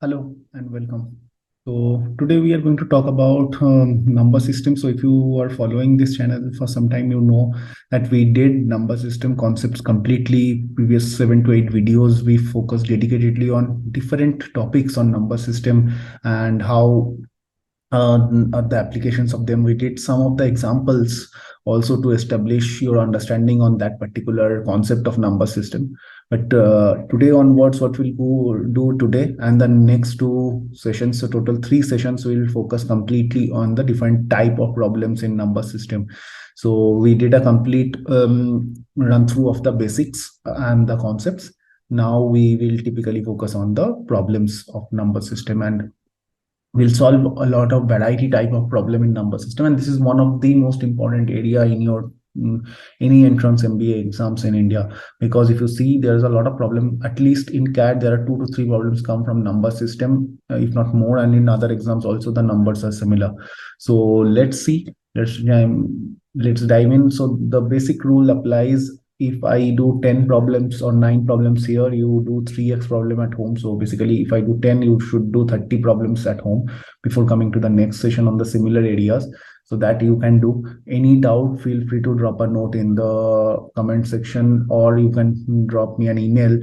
Hello and welcome. So today we are going to talk about number system. So if you are following this channel for some time, you know that we did number system concepts completely. Previous 7 to 8 videos, we focused dedicatedly on different topics on number system and how the applications of them. We did some of the examples also to establish your understanding on that particular concept of number system. But today onwards, what we'll do today and the next two sessions, so total 3 sessions, we'll focus completely on the different type of problems in number system. So we did a complete run through of the basics and the concepts. Now we will typically focus on the problems of number system, and will solve a lot of variety type of problem in number system. And this is one of the most important area in your any entrance MBA exams in India, because if you see, there's a lot of problem. At least in CAT there are 2 to 3 problems come from number system, if not more, and in other exams also the numbers are similar. So let's see, let's dive in. So the basic rule applies. If I do 10 problems or 9 problems here, you do 3x problem at home. So basically, if I do 10, you should do 30 problems at home before coming to the next session on the similar areas. So that you can do. Any doubt, feel free to drop a note in the comment section, or you can drop me an email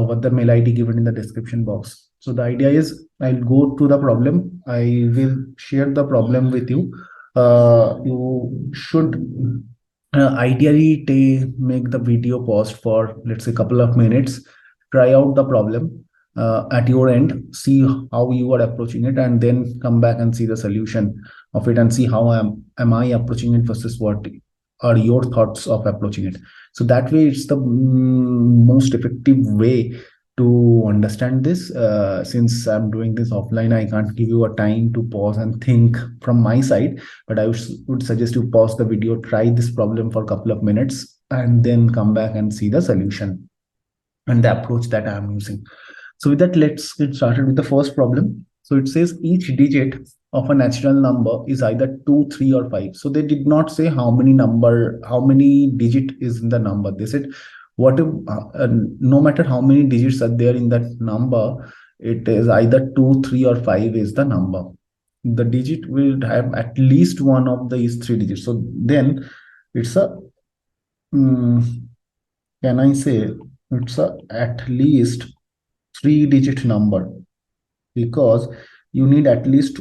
with the mail ID given in the description box. So the idea is, I'll go to the problem. I will share the problem with you. You should ideally make the video pause for, let's say, a couple of minutes, try out the problem at your end, see how you are approaching it, and then come back and see the solution of it, and see how am I approaching it versus what are your thoughts of approaching it. So that way, it's the most effective way to understand this. Since I'm doing this offline, I can't give you a time to pause and think from my side, but I would suggest you pause the video, try this problem for a couple of minutes, and then come back and see the solution and the approach that I am using. So with that, let's get started with the first problem. So it says each digit of a natural number is either 2, 3, or 5. So they did not say how many digit is in the number. They said what if, no matter how many digits are there in that number, it is either 2, 3, or 5 is the number. The digit will have at least one of these 3 digits. So then it's a, can I say, it's a at least 3-digit number, because you need at least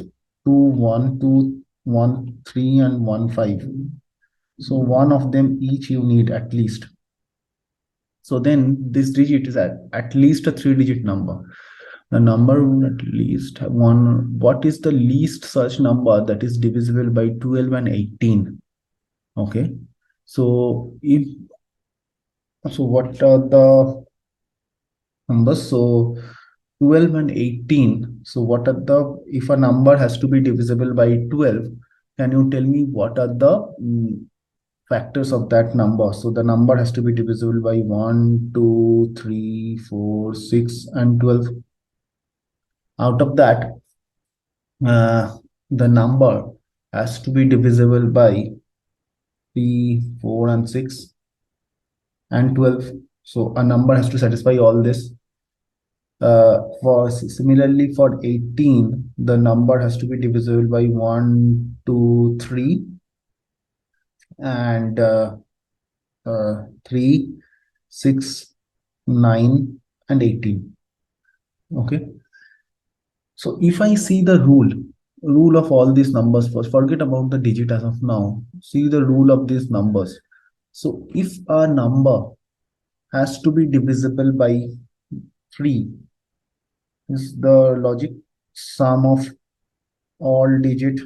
2 1 2 1 3 and 1 5. So one of them each you need at least. So then this digit is at least a 3-digit number. The number will at least have one. What is the least such number that is divisible by 12 and 18? Okay. So what are the numbers? So 12 and 18. So what are the, if a number has to be divisible by 12, can you tell me what are the factors of that number? So the number has to be divisible by 1, 2, 3, 4, 6, and 12. Out of that, the number has to be divisible by 3, 4, and 6, and 12. So a number has to satisfy all this. Similarly for 18, the number has to be divisible by 1, 2, 3, and 3, 6, 9, and 18. Okay. So if I see the rule of all these numbers first, forget about the digit as of now. See the rule of these numbers. So if a number has to be divisible by 3, is the logic, sum of all digit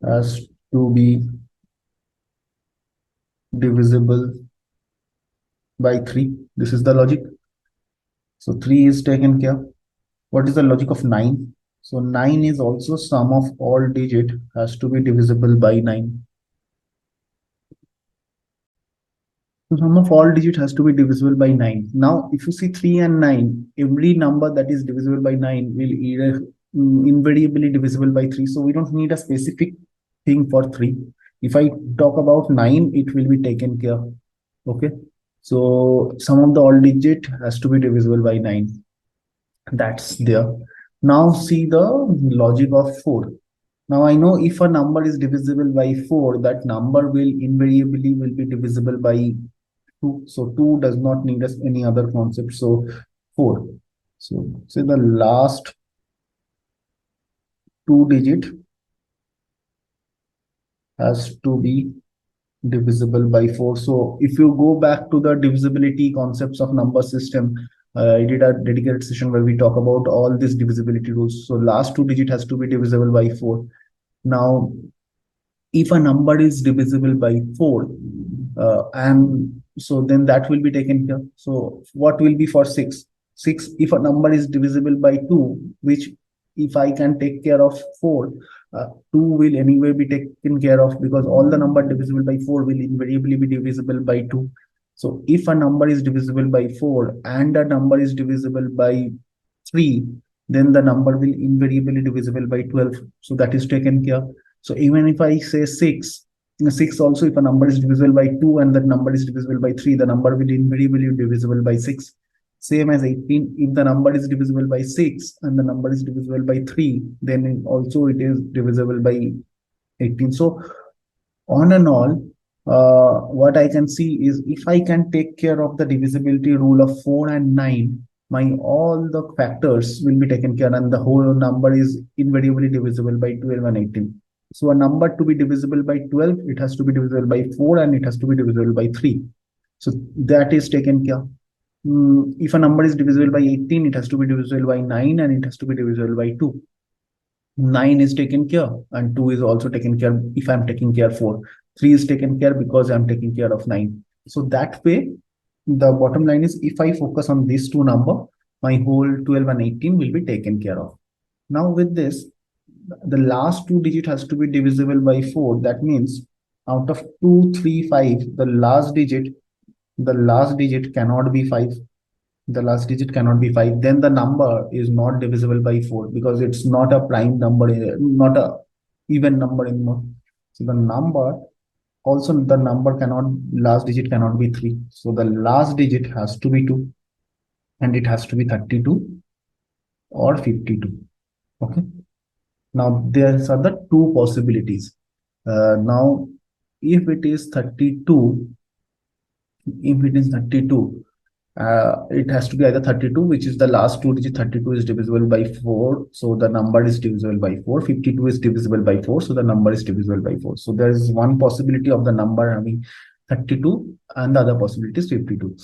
has to be divisible by 3. This is the logic. So 3 is taken care. What is the logic of 9? So 9 is also sum of all digit has to be divisible by 9. So sum of all digit has to be divisible by 9. Now, if you see 3 and 9, every number that is divisible by 9 will either invariably divisible by 3. So we don't need a specific thing for 3. If I talk about 9, it will be taken care. Okay. So sum of the all digit has to be divisible by 9. That's there. Now see the logic of 4. Now I know if a number is divisible by 4, that number will invariably will be divisible by 2. So 2 does not need us any other concept. So 4. So say the last two digit has to be divisible by 4. So if you go back to the divisibility concepts of number system, I did a dedicated session where we talk about all these divisibility rules. So last two digit has to be divisible by 4. Now, if a number is divisible by 4, and so then that will be taken here. So what will be for 6? 6, if a number is divisible by 2, which if I can take care of 4, 2 will anyway be taken care of, because all the number divisible by 4 will invariably be divisible by 2. So if a number is divisible by 4 and a number is divisible by 3, then the number will invariably divisible by 12. So that is taken care. So even if I say 6, 6 also, if a number is divisible by 2 and that number is divisible by 3, the number will invariably be divisible by 6. Same as 18, if the number is divisible by 6 and the number is divisible by 3, then also it is divisible by 18. So on and all, what I can see is if I can take care of the divisibility rule of 4 and 9, my all the factors will be taken care and the whole number is invariably divisible by 12 and 18. So a number to be divisible by 12, it has to be divisible by 4 and it has to be divisible by 3. So that is taken care. If a number is divisible by 18, it has to be divisible by 9 and it has to be divisible by 2. 9 is taken care and 2 is also taken care if I'm taking care 4. 3 is taken care because I'm taking care of 9. So that way, the bottom line is if I focus on these two number, my whole 12 and 18 will be taken care of. Now with this, the last two digit has to be divisible by 4. That means out of 2, 3, 5, the last digit cannot be 5. The last digit cannot be 5. Then the number is not divisible by 4 because it's not a prime number, not a even number anymore. So the number, also the number cannot, last digit cannot be 3. So the last digit has to be 2 and it has to be 32 or 52. Okay. Now there are the two possibilities. Now if it is 32, it has to be either 32, which is the last two digit. 32 is divisible by 4, so the number is divisible by 4. 52 is divisible by 4, so the number is divisible by 4. So there is one possibility of the number having 32 and the other possibility is 52.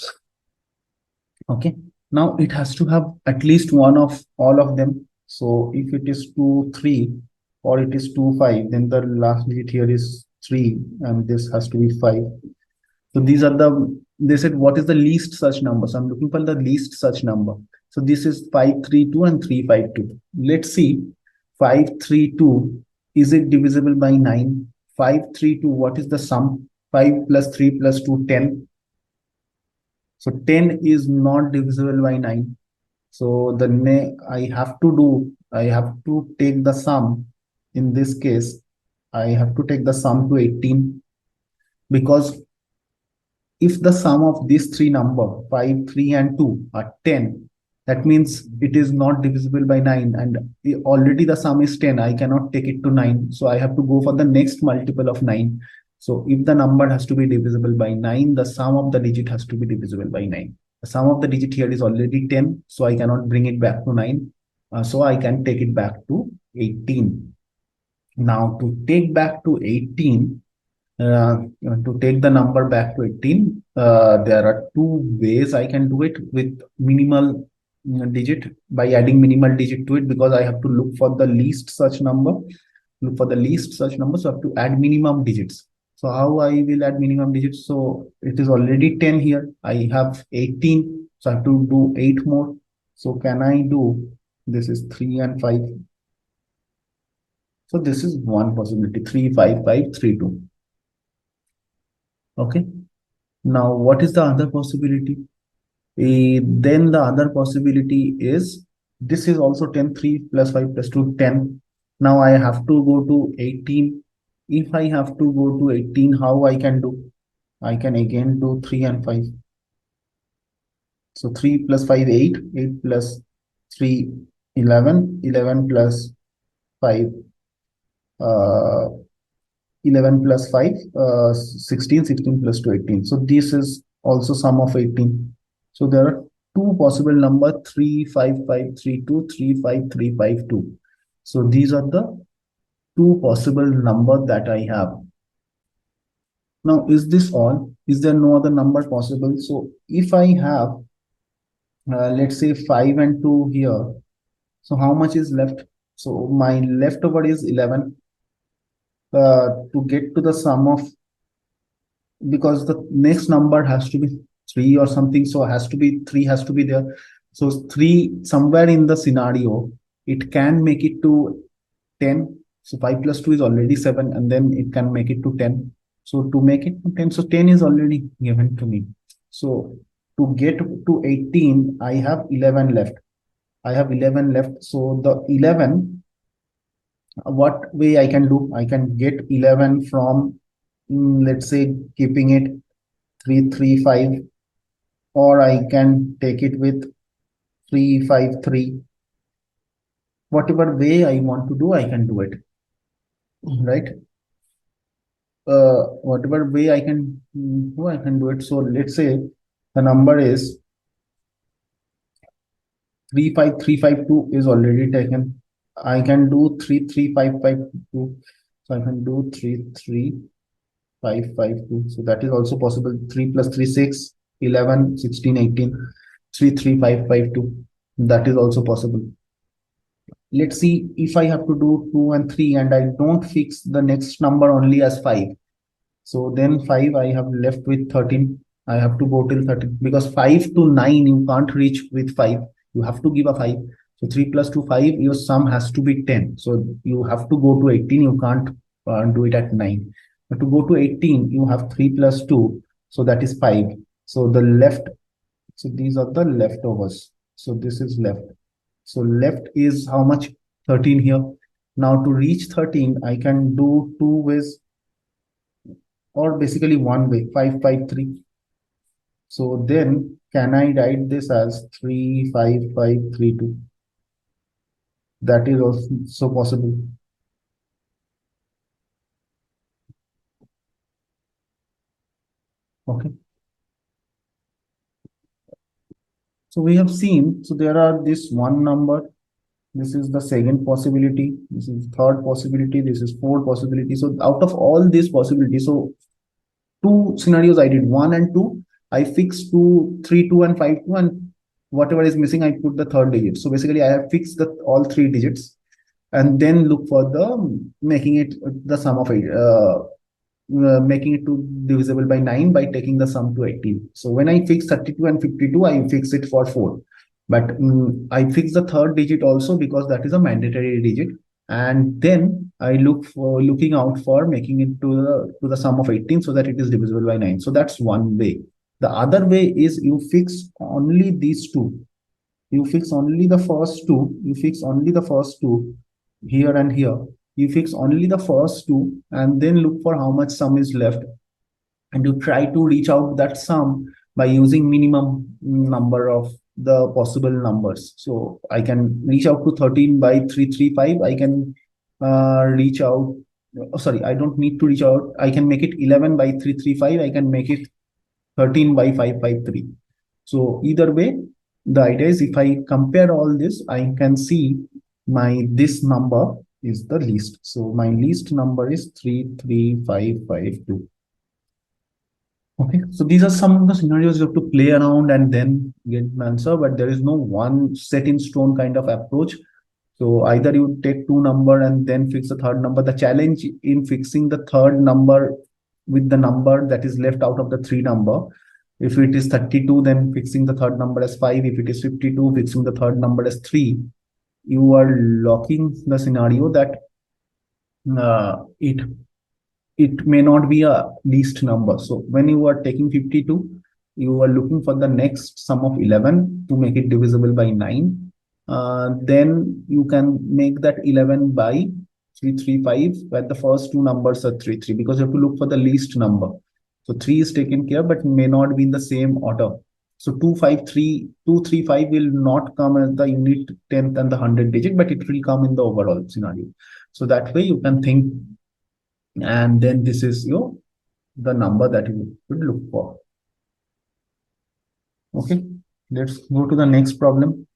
Okay, now it has to have at least one of all of them. So if it is 2, 3 or it is 2, 5, then the last digit here is 3 and this has to be 5. So these are the, they said, what is the least such number? So I'm looking for the least such number. So this is 532 and 352. Let's see, 532, is it divisible by 9? 532, what is the sum? 5 plus 3 plus 2, 10. So 10 is not divisible by 9. So I have to take the sum. In this case, I have to take the sum to 18, because if the sum of these three number 5, 3 and 2 are 10, that means it is not divisible by 9 and already the sum is 10. I cannot take it to 9. So I have to go for the next multiple of 9. So if the number has to be divisible by 9, the sum of the digit has to be divisible by 9. The sum of the digit here is already 10. So I cannot bring it back to 9. So I can take it back to 18. Now to take back to 18, to take the number back to 18, there are two ways I can do it with minimal digit, by adding minimal digit to it, because I have to look for the least such number. So I have to add minimum digits. So how I will add minimum digits? So it is already 10 here. I have 18. So I have to do 8 more. So can I do, this is 3 and 5. So this is one possibility, 3, 5, 5, 3, 2. Okay. Now, what is the other possibility? Then the other possibility is, this is also 10, 3 plus 5 plus 2, 10. Now I have to go to 18. If I have to go to 18, how I can do? I can again do 3 and 5. So 3 plus 5, 8, 8 plus 3, 11, 11 plus 5, uh, 11 plus 5, 16, 16 plus 2, 18. So this is also sum of 18. So there are two possible number, 3, 5, 5, 3, 2, 3, 5, 3, 5, 2. So these are the two possible number that I have. Now, is this all? Is there no other number possible? So if I have, let's say 5 and 2 here, so how much is left? So my leftover is 11. To get to the sum of, because the next number has to be 3 or something, so has to be 3 has to be there. So 3 somewhere in the scenario, it can make it to 10. So 5 plus 2 is already 7, and then it can make it to 10. So to make it to 10, so 10 is already given to me. So to get to 18, I have 11 left. I have 11 left. So the 11, what way I can do? I can get 11 from, let's say, keeping it 3, 3, 5, or I can take it with 3, 5, 3. Whatever way I want to do, I can do it, right? Whatever way I can do, I can do it. So let's say the number is 35352 is already taken. I can do 33552. So I can do 33552. So that is also possible. 3 plus 3, 6, 11, 16, 18, 33552. That is also possible. Let's see if I have to do 2 and 3 and I don't fix the next number only as 5. So then 5 I have left with 13. I have to go till 13 because 5 to 9 you can't reach with 5. You have to give a 5. So 3 plus 2, 5, your sum has to be 10. So you have to go to 18. You can't do it at 9. But to go to 18, you have 3 plus 2. So that is 5. So the left, so these are the leftovers. So this is left. So left is how much? 13 here. Now to reach 13, I can do two ways, or basically one way, 553. So then can I write this as 35532? That is also possible. Okay. So we have seen, so there are this one number, this is the second possibility, this is third possibility, this is fourth possibility. So out of all these possibilities, so two scenarios I did, 1 and 2. I fixed 2, 3, 2 and 5, 2, and whatever is missing, I put the third digit. So basically I have fixed the all three digits and then look for the making it the sum of it, making it to divisible by 9 by taking the sum to 18. So when I fix 32 and 52, I fix it for 4. But I fix the third digit also because that is a mandatory digit. And then I looking out for making it to the sum of 18 so that it is divisible by 9. So that's one way. The other way is you fix only these two. You fix only the first two. You fix only the first two here and here. You fix only the first two and then look for how much sum is left. And you try to reach out that sum by using minimum number of the possible numbers. So I can reach out to 13 by 335. I can reach out. Oh, sorry, I don't need to reach out. I can make it 11 by 335. I can make it 13 by 553. So either way, the idea is if I compare all this, I can see this number is the least. So my least number is 33552. Okay, so these are some of the scenarios you have to play around and then get an answer, but there is no one set in stone kind of approach. So either you take two number and then fix the third number. The challenge in fixing the third number with the number that is left out of the three number. If it is 32, then fixing the third number as 5. If it is 52, fixing the third number as 3. You are locking the scenario that it may not be a least number. So when you are taking 52, you are looking for the next sum of 11 to make it divisible by 9. Then you can make that 11 by 335, where the first two numbers are 3, 3, because you have to look for the least number. So 3 is taken care, but may not be in the same order. So 235 will not come as the unit 10th and the 100 digit, but it will come in the overall scenario. So that way you can think, and then this is your the number that you would look for. Okay, let's go to the next problem.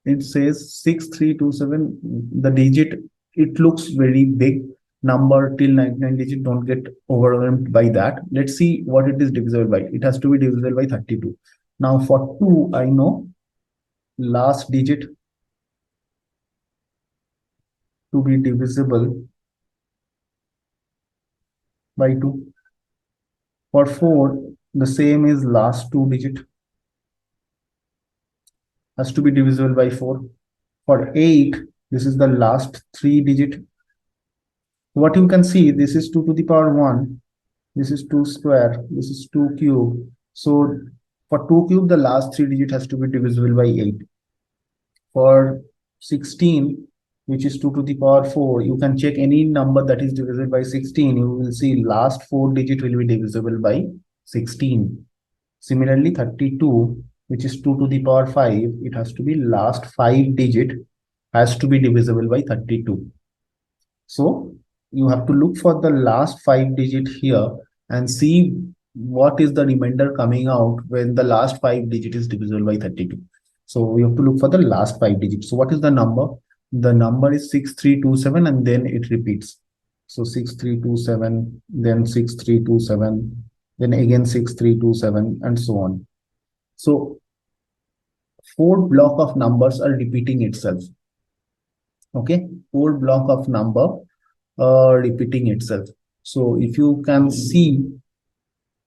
It says 6327, the digit, it looks very big number till 99 digit. Don't get overwhelmed by that. Let's see what it is divisible by. It has to be divisible by 32. Now for 2, I know last digit to be divisible by 2. For 4, the same is last 2 digit has to be divisible by 4. For 8, this is the last 3 digit. What you can see, this is 2 to the power 1, this is 2 square, this is 2 cube. So for 2 cube, the last 3 digit has to be divisible by 8. For 16, which is 2 to the power 4, you can check any number that is divisible by 16. You will see last 4 digit will be divisible by 16. Similarly, 32, which is 2 to the power 5, it has to be last 5 digit has to be divisible by 32. So you have to look for the last 5 digit here and see what is the remainder coming out when the last 5 digit is divisible by 32. So we have to look for the last 5 digits. So what is the number? The number is 6327 and then it repeats. So 6327, then 6327, then again 6327 and so on. So 4 block of numbers are repeating itself. Okay, 4 block of number repeating itself. So if you can see,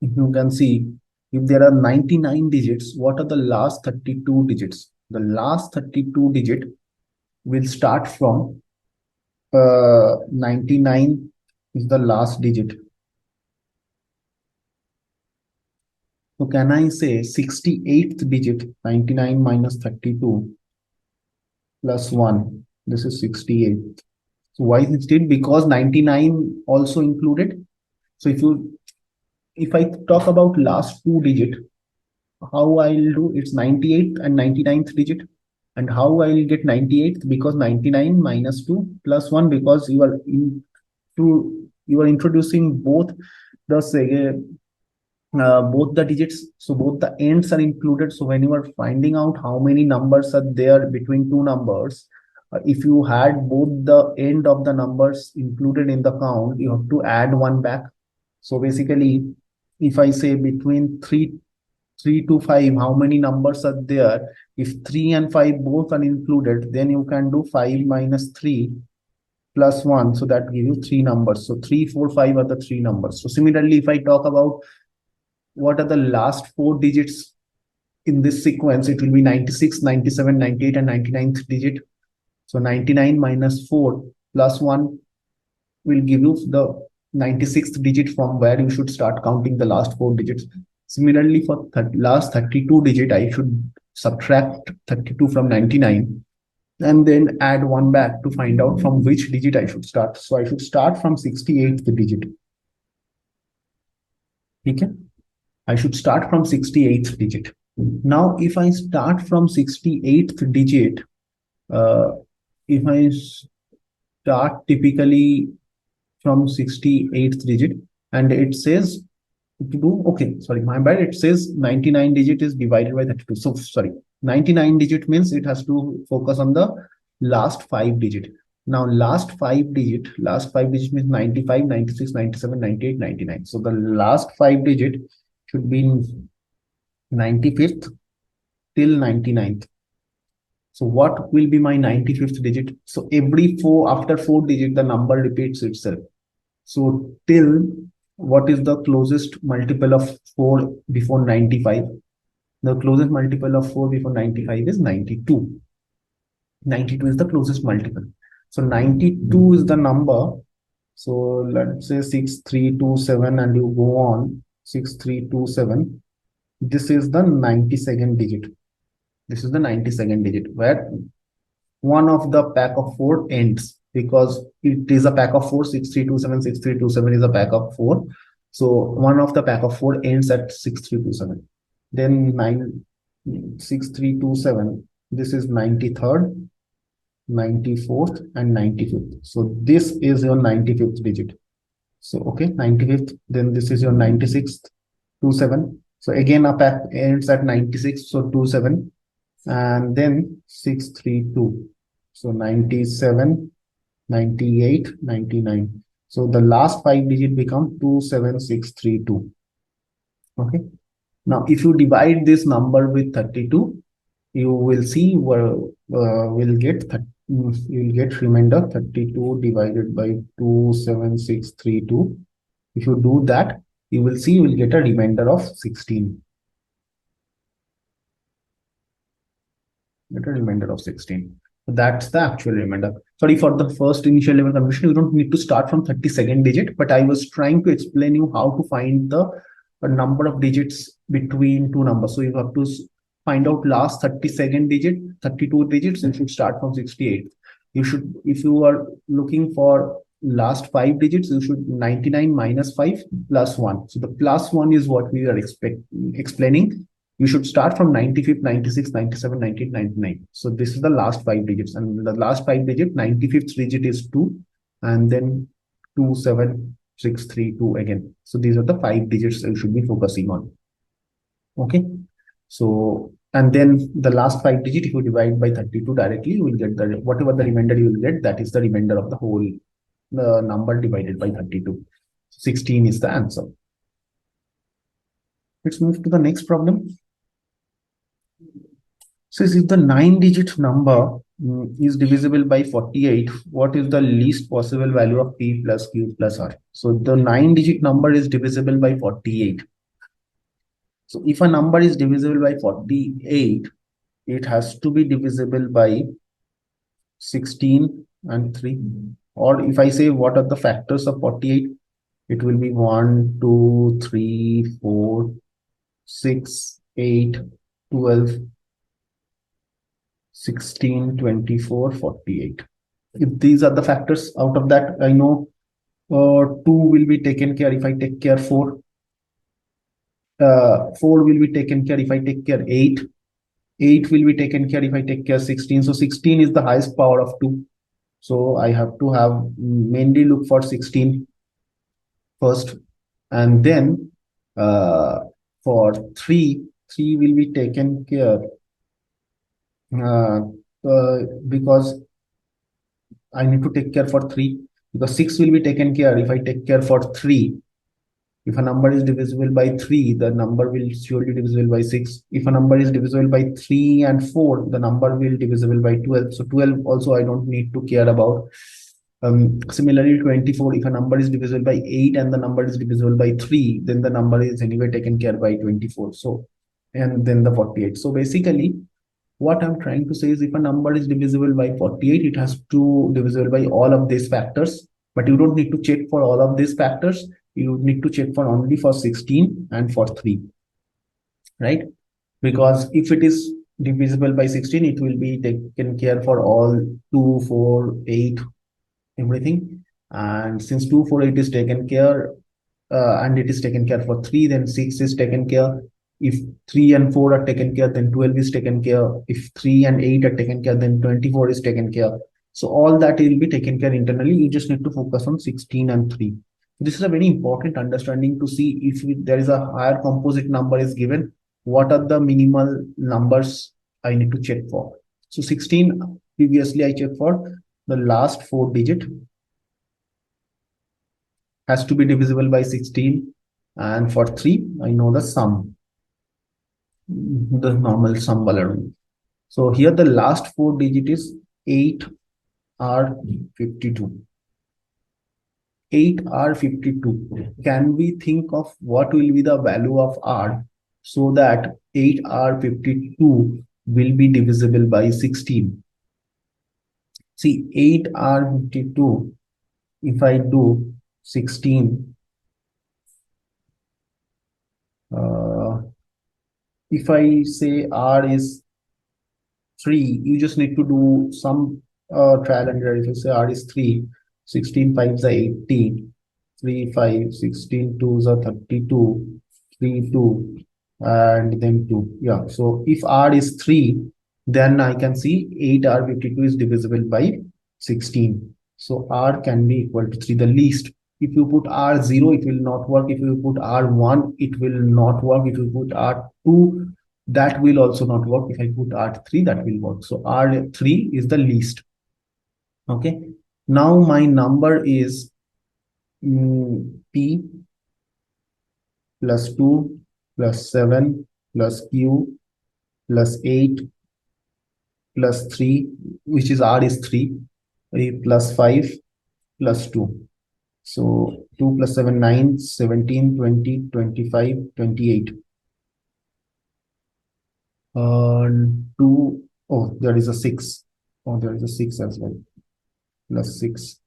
if there are 99 digits, what are the last 32 digits? The last 32 digit will start from 99 is the last digit. So can I say 68th digit, 99 minus 32 plus 1, this is 68. So why is it? Because 99 also included. So if I talk about last 2 digit, how I'll do, it's 98th and 99th digit. And how I'll get 98th? Because 99 minus 2 plus 1, because you are introducing both the both the digits, so both the ends are included. So when you are finding out how many numbers are there between two numbers, if you had both the end of the numbers included in the count, you have to add one back. So basically, if I say between 3 to 5, how many numbers are there? If 3 and 5 both are included, then you can do 5 minus 3 plus 1. So that gives you 3 numbers. So 3, 4, 5 are the 3 numbers. So similarly, if I talk about what are the last 4 digits in this sequence, it will be 96, 97, 98, and 99th digit. So 99 minus 4 plus 1 will give you the 96th digit from where you should start counting the last 4 digits. Similarly, for last 32 digit, I should subtract 32 from 99 and then add 1 back to find out from which digit I should start. So I should start from 68th digit. Okay? I should start from 68th digit. Now, if I start from 68th digit, if I start typically from 68th digit and it says to do, okay, sorry, my bad, it says 99 digit is divided by 32. So sorry, 99 digit means it has to focus on the last 5 digit. Now last 5 digit means 95, 96, 97, 98, 99. So the last 5 digit should be 95th till 99th. So what will be my 95th digit? So after 4 digit, the number repeats itself. So till, what is the closest multiple of 4 before 95? The closest multiple of 4 before 95 is 92. 92 is the closest multiple. So 92 is the number. So let's say 6327 and you go on 6327. This is the 92nd digit. This is the 92nd digit where one of the pack of 4 ends, because it is a pack of 4. 6327, 6327 is a pack of 4. So one of the pack of 4 ends at 6327. Then 6327. This is 93rd, 94th, and 95th. So this is your 95th digit. So okay, 95th. Then this is your 96th, 27. So again, up at ends at 96. So 27, and then 632. So 97, 98, 99. So the last 5 digit become 27632. Okay. Now, if you divide this number with 32, you will see where you will get remainder 32 divided by 27632. If you do that, you will see you will get a remainder of 16. Get a remainder of 16. So that's the actual remainder. Sorry for the first initial level conversion. You don't need to start from 32nd digit, but I was trying to explain you how to find the number of digits between two numbers. So you have to find out last 32nd digit, 32 digits, and should start from 68. You should, if you are looking for last 5 digits, you should 99 minus 5 plus 1. So the plus 1 is what we are explaining. You should start from 95th, 96th, 97, 98, 99. So this is the last 5 digits, and the last 5 digit, 95th digit is 2, and then 27632 again. So these are the 5 digits you should be focusing on. Okay. So, and then the last 5 digit, if you divide by 32 directly, you will get the whatever the remainder you will get, that is the remainder of the whole number divided by 32. 16 is the answer. Let's move to the next problem. So if the 9-digit number is divisible by 48, what is the least possible value of P plus Q plus R? So the 9-digit number is divisible by 48. So if a number is divisible by 48, it has to be divisible by 16 and 3. Or if I say what are the factors of 48, it will be 1, 2, 3, 4, 6, 8, 12, 16, 24, 48. If these are the factors, out of that, I know 2 will be taken care if I take care 4. 4 will be taken care if I take care 8. 8 will be taken care if I take care 16. So 16 is the highest power of 2. So I have to have mainly look for 16 first. And then for 3 will be taken care because I need to take care for 3, because 6 will be taken care if I take care for 3. If a number is divisible by 3, the number will surely divisible by 6. If a number is divisible by 3 and 4, the number will divisible by 12. So 12 also I don't need to care about. Similarly, 24, if a number is divisible by 8 and the number is divisible by 3, then the number is anyway taken care by 24. So, and then the 48. So basically, what I'm trying to say is if a number is divisible by 48, it has to divisible by all of these factors, but you don't need to check for all of these factors. You need to check for only for 16 and for 3, right? Because if it is divisible by 16, it will be taken care for all 2, 4, 8, everything. And since 2, 4, 8 is taken care, and it is taken care for 3, then 6 is taken care. If 3 and 4 are taken care, then 12 is taken care. If 3 and 8 are taken care, then 24 is taken care. So all that will be taken care internally. You just need to focus on 16 and 3. This is a very important understanding to see if there is a higher composite number is given, what are the minimal numbers I need to check for. So 16, previously I checked for the last 4 digit has to be divisible by 16, and for 3 I know the sum, the normal sum balloon. So here the last 4 digit is 8R52. 8R52. Can we think of what will be the value of R so that 8R52 will be divisible by 16? See, 8R52, if I do 16, if I say R is 3, you just need to do some trial and error. If you say R is 3, 16 5s are 18, 3 5, 16 2s are 32, 3 2, and then 2. Yeah, so if R is 3, then I can see 8R52 is divisible by 16. So R can be equal to 3, the least. If you put R0, it will not work. If you put R1, it will not work. If you put R2, that will also not work. If I put R3, that will work. So R3 is the least. Okay. Now my number is P plus 2 plus 7 plus Q plus 8 plus 3, which is R is 3, plus 5 plus 2. So 2 plus 7, 9, 17, 20, 25, 28. 2, oh, there is a 6. Oh, there is a 6 as well, plus 6.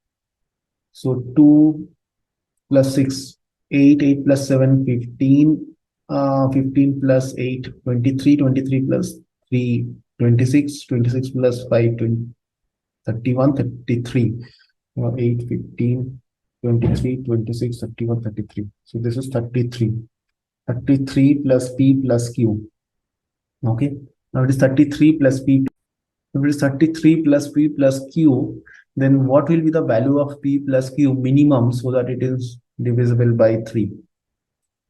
So 2 plus 6, 8, 8 plus 7, 15, 15 plus 8, 23, 23 plus 3, 26, 26 plus 5, 20, 31, 33, 8, 15, 23, 26, 31, 33. So this is 33. 33 plus P plus Q. Okay. Now it is 33 plus P. If it is 33 plus P plus Q, then what will be the value of P plus Q minimum so that it is divisible by 3?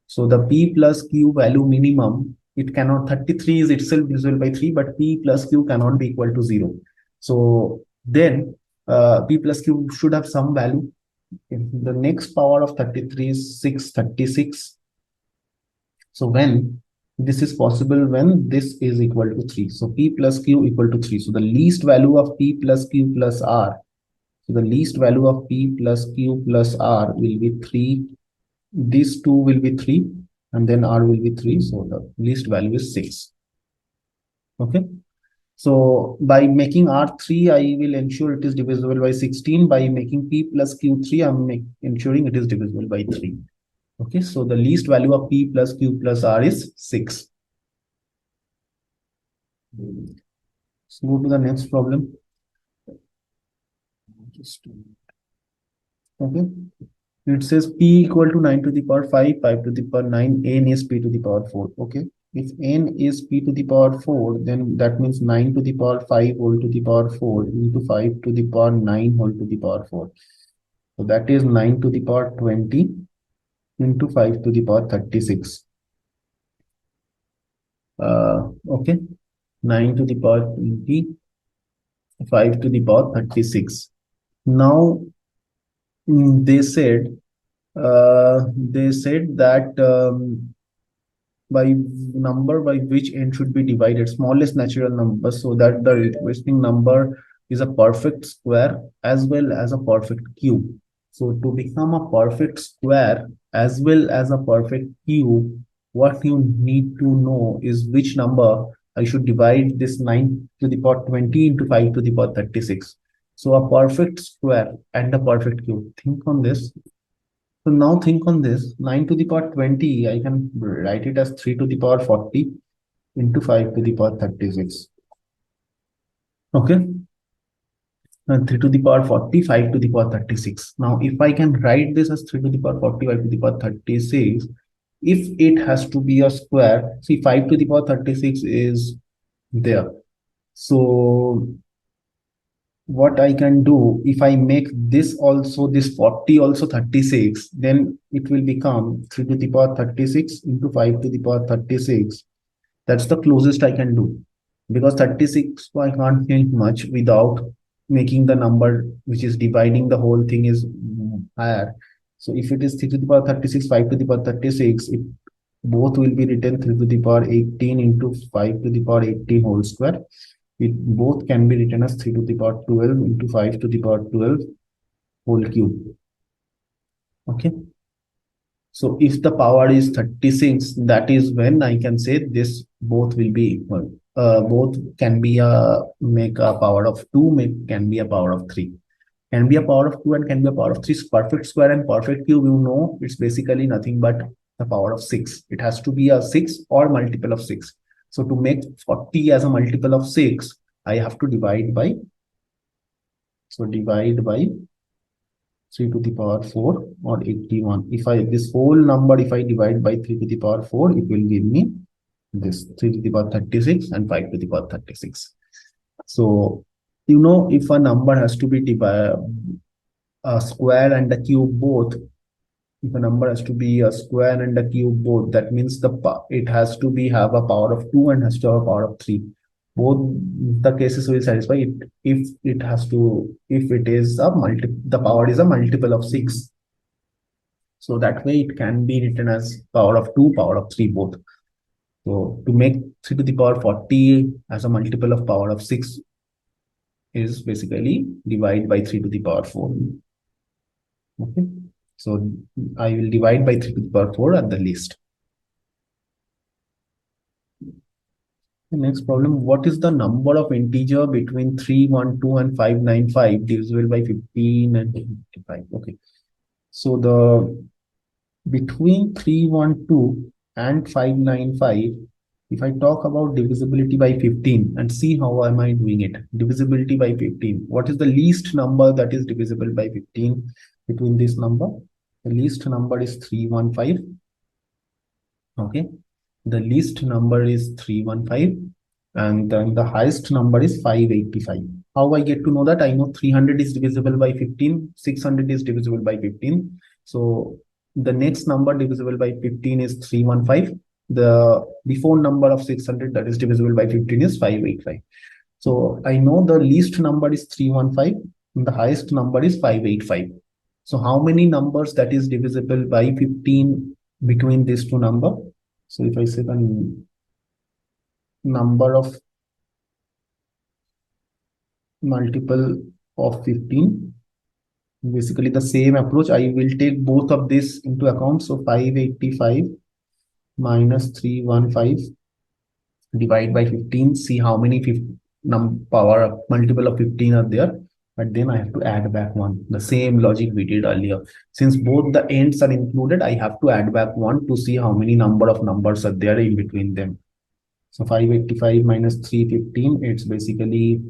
So the P plus Q value minimum, it cannot, 33 is itself divisible by 3, but P plus Q cannot be equal to 0. So then P plus Q should have some value. The next power of 33 is 636. So when this is possible, when this is equal to 3. So P plus Q equal to 3. So the least value of P plus Q plus R. So the least value of P plus Q plus R will be 3. These two will be 3 and then R will be 3. So the least value is 6. Okay. So by making R3, I will ensure it is divisible by 16. By making P plus Q3, I'm ensuring it is divisible by 3. Okay, so the least value of P plus Q plus R is 6. Let's go to the next problem. Okay, it says P equal to 9 to the power 5, 5 to the power 9, N is P to the power 4. Okay, if N is P to the power 4, then that means 9 to the power 5 whole to the power 4 into 5 to the power 9 whole to the power 4. So that is 9 to the power 20 into 5 to the power 36. Okay, 9 to the power 20, 5 to the power 36. Now they said that by number by which n should be divided, smallest natural number, so that the requesting number is a perfect square as well as a perfect cube. So to become a perfect square as well as a perfect cube, what you need to know is which number I should divide this 9 to the power 20 into 5 to the power 36. So a perfect square and a perfect cube. Think on this. So now think on this. 9 to the power 20, I can write it as 3 to the power 40 into 5 to the power 36. Okay. 3 to the power 40, 5 to the power 36. Now, if I can write this as 3 to the power 40, 5 to the power 36, if it has to be a square, see 5 to the power 36 is there. So what I can do, if I make this also, this 40 also 36, then it will become 3 to the power 36 into 5 to the power 36. That's the closest I can do, because 36 I can't change much without making the number which is dividing the whole thing is higher. So if it is 3 to the power 36, 5 to the power 36, it both will be written 3 to the power 18 into 5 to the power 18 whole square. It both can be written as 3 to the power 12 into 5 to the power 12 whole cube. Okay. So if the power is 36, that is when I can say this both will be equal. Both can be make a power of 2, can be a power of 3. Can be a power of 2 and can be a power of 3. Perfect square and perfect cube, you know, it's basically nothing but the power of 6. It has to be a 6 or multiple of 6. So to make 40 as a multiple of 6, I have to divide by, so divide by 3 to the power 4 or 81. If I, this whole number, if I divide by 3 to the power 4, it will give me this 3 to the power 36 and 5 to the power 36. So, you know, if a number has to be divided, a square and a cube both, if a number has to be a square and a cube both, that means it has to be have a power of 2 and has to have a power of 3. Both the cases will satisfy it if it has to, if it is a the power is a multiple of 6. So that way it can be written as power of 2, power of 3 both. So to make 3 to the power 40 as a multiple of power of 6 is basically divide by 3 to the power 4. Okay. So I will divide by 3 to the power 4 at the least. The next problem, what is the number of integer between 312 and 595 divisible by 15 and 55? Okay. So the between 312 and 595, if I talk about divisibility by 15 and see how am I doing it. Divisibility by 15. What is the least number that is divisible by 15 between this number? The least number is 315. Okay. The least number is 315 and then the highest number is 585. How I get to know that? I know 300 is divisible by 15, 600 is divisible by 15. So the next number divisible by 15 is 315. The before number of 600 that is divisible by 15 is 585. So I know the least number is 315 and the highest number is 585. So how many numbers that is divisible by 15 between these two numbers? So if I say the number of multiple of 15, basically the same approach, I will take both of this into account. So 585 minus 315 divide by 15, see how many power multiple of 15 are there, but then I have to add back 1. The same logic we did earlier. Since both the ends are included, I have to add back 1 to see how many number of numbers are there in between them. So 585 minus 315, it's basically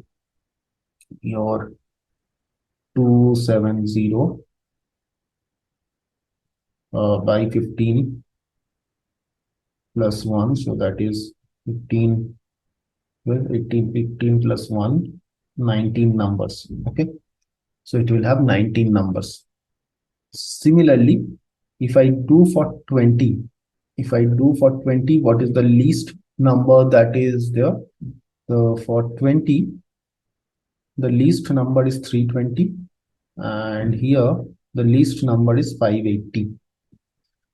your 270 by 15 plus 1. So that is 15, well, 18 plus 1, 19 numbers. Okay. So it will have 19 numbers. Similarly, if I do for 20, what is the least number that is there? So for 20, the least number is 320 and here the least number is 580.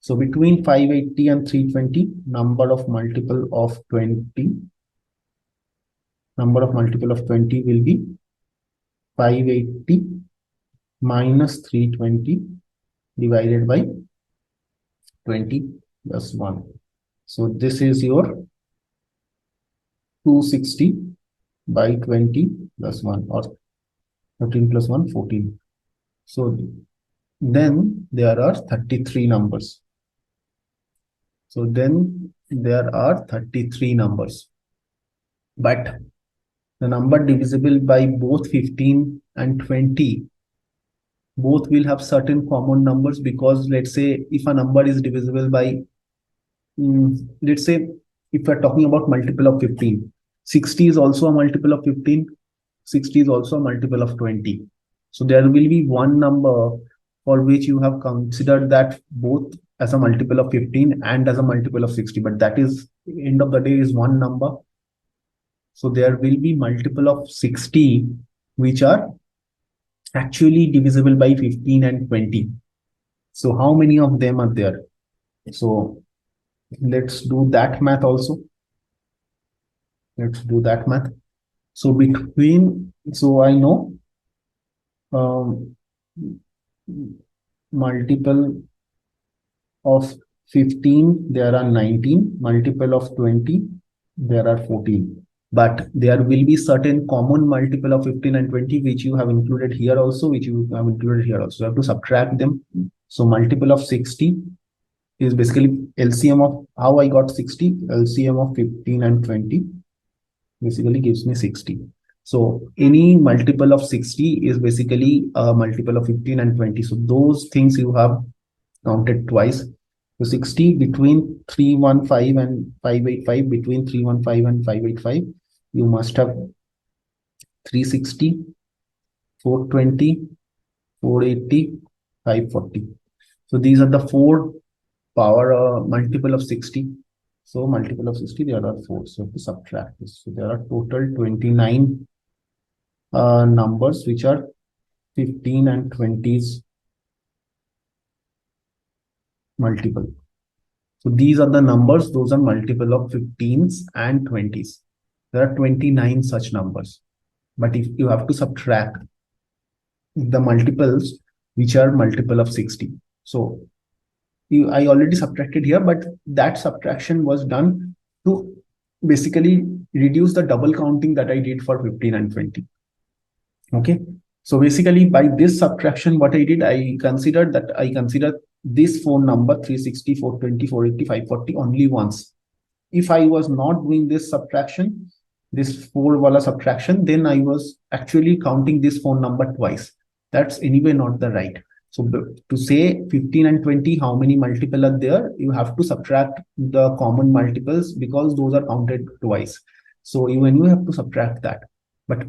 So between 580 and 320, number of multiple of 20 will be 580 minus 320 divided by 20 plus 1. So this is your 260 by 20 plus 1, or 13 plus 1, 14. So then there are 33 numbers. So then there are 33 numbers. But the number divisible by both 15 and 20, both will have certain common numbers, because let's say if a number is divisible by, let's say if we're talking about multiple of 15, 60 is also a multiple of 15, 60 is also a multiple of 20. So there will be one number for which you have considered that both as a multiple of 15 and as a multiple of 60, but that is, end of the day, is one number. So there will be multiple of 60 which are actually divisible by 15 and 20. So how many of them are there? So let's do that math also. Let's do that math. So so I know multiple of 15, there are 19, multiple of 20, there are 14. But there will be certain common multiple of 15 and 20, which you have included here also, You have to subtract them. So multiple of 60 is basically LCM of, how I got 60, LCM of 15 and 20 basically gives me 60. So any multiple of 60 is basically a multiple of 15 and 20. So those things you have counted twice. So 60 between 315 and 585, between 315 and 585, you must have 360, 420, 480, 540. So these are the four power multiple of 60. So multiple of 60, there are four. So to subtract this. So there are total 29 numbers which are 15 and 20s multiple. So these are the numbers, those are multiple of 15s and 20s. There are 29 such numbers. But if you have to subtract the multiples which are multiple of 60. So I already subtracted here, but that subtraction was done to basically reduce the double counting that I did for 15 and 20. Okay. So basically by this subtraction, what I did, I considered this phone number 360, 420, 480, 540 only once. If I was not doing this subtraction, this four wala subtraction, then I was actually counting this phone number twice. That's anyway not the right. So to say 15 and 20, how many multiple are there? You have to subtract the common multiples because those are counted twice. So even you have to subtract that. But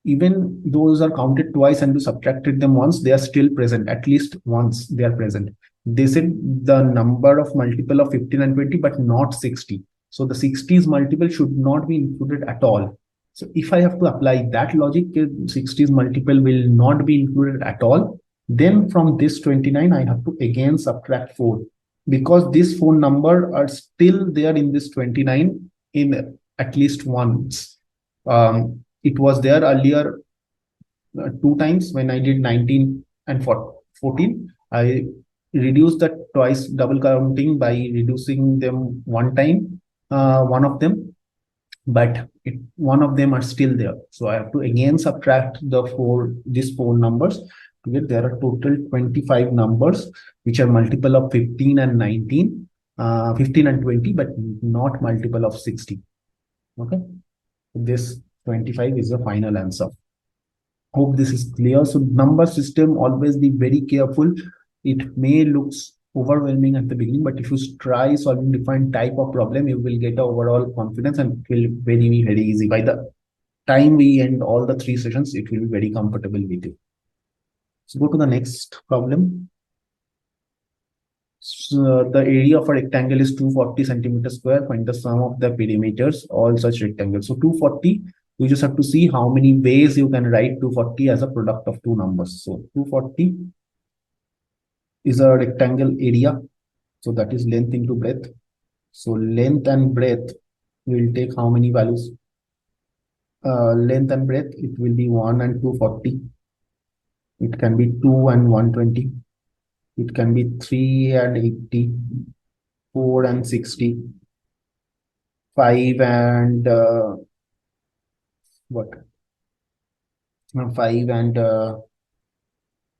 even those are counted twice and you subtracted them once, they are still present. At least once they are present. They said the number of multiple of 15 and 20, but not 60. So the 60's multiple should not be included at all. So if I have to apply that logic, 60's multiple will not be included at all. Then from this 29, I have to again subtract 4 because this phone number are still there in this 29 in at least once. It was there earlier two times when I did 19 and 14. I reduced that twice double counting by reducing them one time, one of them, but one of them are still there. So I have to again subtract these four numbers. There are total 25 numbers which are multiple of 15 and 19, 15 and 20, but not multiple of 60. Okay, this 25 is the final answer. Hope this is clear. So number system, always be very careful. It may look overwhelming at the beginning, but if you try solving different type of problem, you will get overall confidence and it will be very easy. By the time we end all the 3 sessions, it will be very comfortable with you. So go to the next problem. So the area of a rectangle is 240 centimeters square. Find the sum of the perimeters, all such rectangles. So 240, you just have to see how many ways you can write 240 as a product of two numbers. So 240 is a rectangle area. So that is length into breadth. So length and breadth will take how many values? Length and breadth, it will be 1 and 240. It can be 2 and 120. It can be 3 and 80, 4 and 60, 5 and 5 and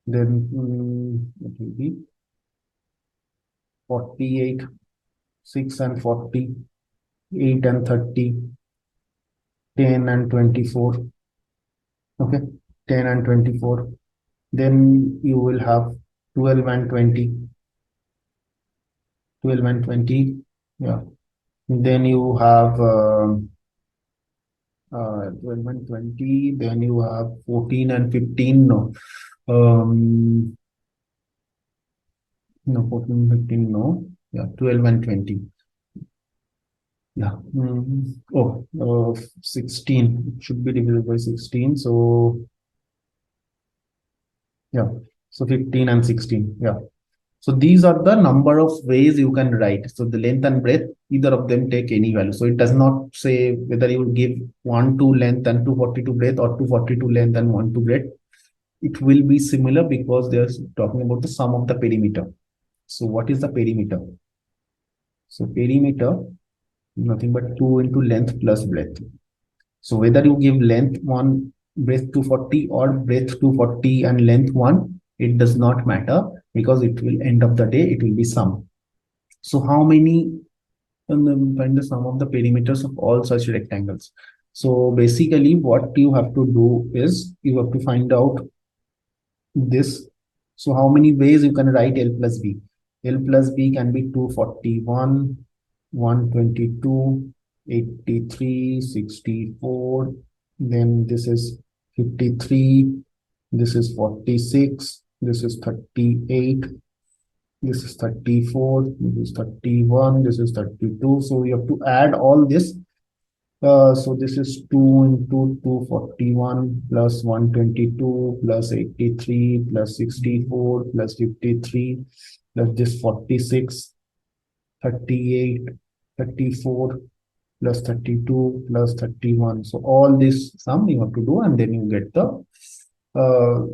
then it will be 48, 6 and 40, 8 and 30, 10 and 24. Okay, 10 and 24. Then you will have 12 and 20. 12 and 20. Yeah. Then you have 12 and 20. Then you have 14 and 15. No. No, 14, 15, no. Yeah, 12 and 20. Yeah. 16. It should be divided by 16. So, yeah. So 15 and 16. Yeah. So these are the number of ways you can write. So the length and breadth, either of them take any value. So it does not say whether you will give 1 to length and 240 to breadth or 240 to length and 1 to breadth. It will be similar because they're talking about the sum of the perimeter. So what is the perimeter? So perimeter, nothing but 2 into length plus breadth. So whether you give length 1, breadth 240 or breadth 240 and length 1, it does not matter because it will end of the day, it will be sum. So how many, find the sum of the perimeters of all such rectangles. So basically what you have to do is you have to find out this. So how many ways you can write L plus B? L plus B can be 241, 122, 83, 64. Then this is 53. This is 46. This is 38. This is 34. This is 31. This is 32. So we have to add all this. So this is 2 into 241 plus 122 plus 83 plus 64 plus 53 plus this 46, 38, 34 plus 32 plus 31. So all this sum you have to do, and then you get the uh,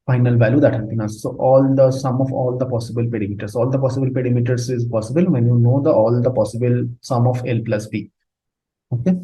final value that has been asked. So all the sum of all the possible perimeters. All the possible perimeters is possible when you know the all the possible sum of L plus B. Okay.